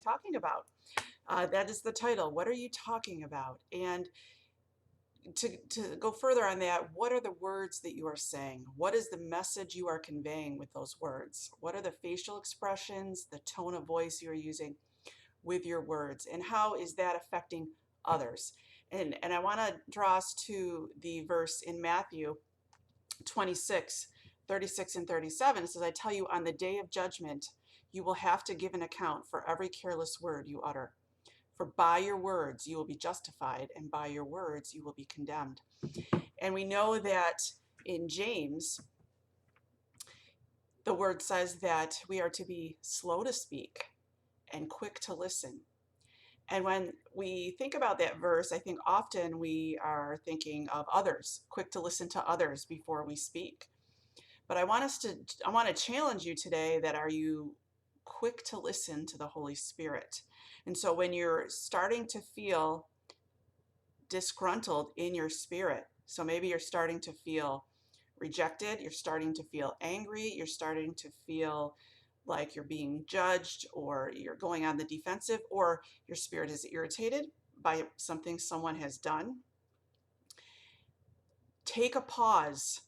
talking about? That is the title. What are you talking about? And to go further on that, what are the words that you are saying? What is the message you are conveying with those words? What are the facial expressions, the tone of voice you're using with your words? And how is that affecting others? And I want to draw us to the verse in Matthew 26, 36 and 37. It says, I tell you, on the day of judgment, you will have to give an account for every careless word you utter. For by your words you will be justified, and by your words you will be condemned. And we know that in James, the word says that we are to be slow to speak and quick to listen. And when we think about that verse, I think often we are thinking of others, quick to listen to others before we speak. But I want to challenge you today that are you quick to listen to the Holy Spirit? And so when you're starting to feel disgruntled in your spirit, so maybe you're starting to feel rejected, you're starting to feel angry, you're starting to feel like you're being judged, or you're going on the defensive, or your spirit is irritated by something someone has done, take a pause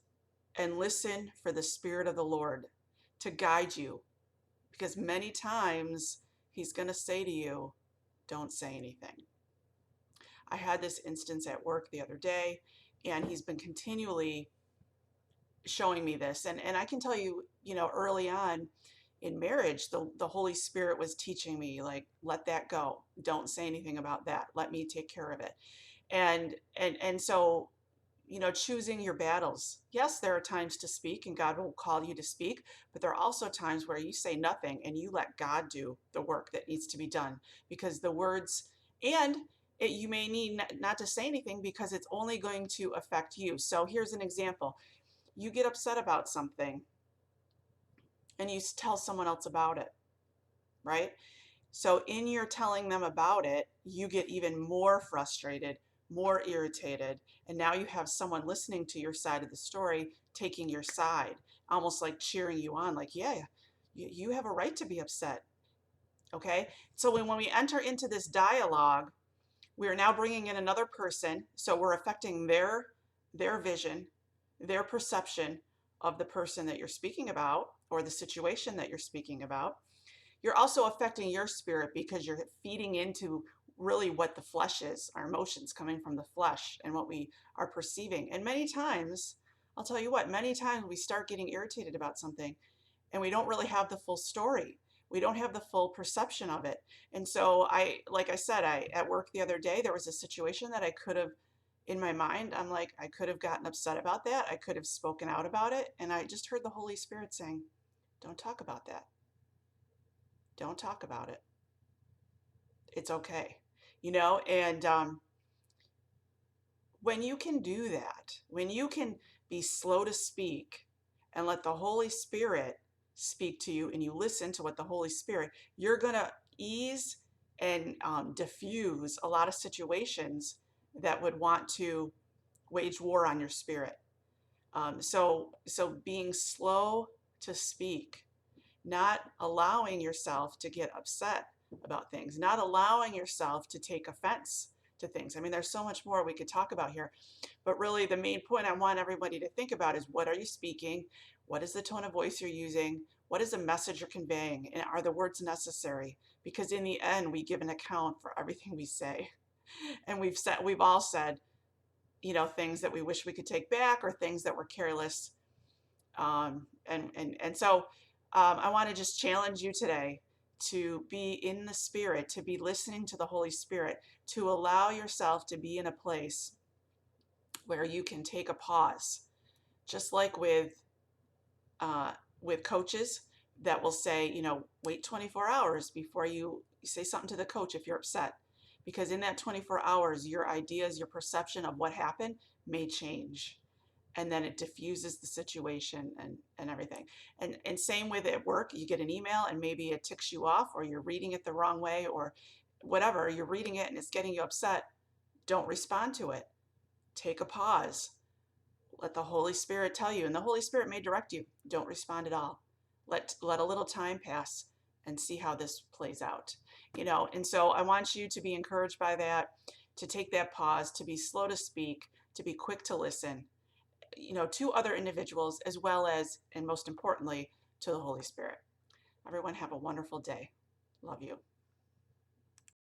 and listen for the Spirit of the Lord to guide you, because many times He's going to say to you, don't say anything. I had this instance at work the other day, and He's been continually showing me this. And I can tell you, early on in marriage, the Holy Spirit was teaching me, like, let that go. Don't say anything about that. Let me take care of it. And so, choosing your battles. Yes, there are times to speak and God will call you to speak, but there are also times where you say nothing and you let God do the work that needs to be done, because the words, and you may need not to say anything because it's only going to affect you. So here's an example. You get upset about something and you tell someone else about it, right? So in your telling them about it, you get even more frustrated, more irritated, and now you have someone listening to your side of the story, taking your side, almost like cheering you on, like, yeah, you have a right to be upset. Okay? So when we enter into this dialogue, we are now bringing in another person, so we're affecting their vision, their perception of the person that you're speaking about or the situation that you're speaking about. You're also affecting your spirit because you're feeding into really what the flesh is, our emotions coming from the flesh and what we are perceiving. And many times, I'll tell you what, many times we start getting irritated about something and we don't really have the full story. We don't have the full perception of it. And so like I said, at work the other day, there was a situation that I could have, in my mind, I'm like, I could have gotten upset about that. I could have spoken out about it. And I just heard the Holy Spirit saying, don't talk about that. Don't talk about it. It's okay. And when you can do that, when you can be slow to speak and let the Holy Spirit speak to you and you listen to what the Holy Spirit, you're going to ease and diffuse a lot of situations that would want to wage war on your spirit. So being slow to speak, not allowing yourself to get upset about things, not allowing yourself to take offense to things. I mean, there's so much more we could talk about here, but really the main point I want everybody to think about is, what are you speaking? What is the tone of voice you're using? What is the message you're conveying? And are the words necessary? Because in the end, we give an account for everything we say. And we've all said, things that we wish we could take back, or things that were careless. So I want to just challenge you today to be in the Spirit, to be listening to the Holy Spirit, to allow yourself to be in a place where you can take a pause, just like with coaches that will say, wait 24 hours before you say something to the coach if you're upset, because in that 24 hours, your ideas, your perception of what happened may change. And then it diffuses the situation and everything. And same with at work, you get an email and maybe it ticks you off, or you're reading it the wrong way, or whatever, you're reading it and it's getting you upset. Don't respond to it. Take a pause. Let the Holy Spirit tell you, and the Holy Spirit may direct you. Don't respond at all. Let a little time pass and see how this plays out. And so I want you to be encouraged by that, to take that pause, to be slow to speak, to be quick to listen, to other individuals, as well as, and most importantly, to the Holy Spirit. Everyone have a wonderful day. Love you.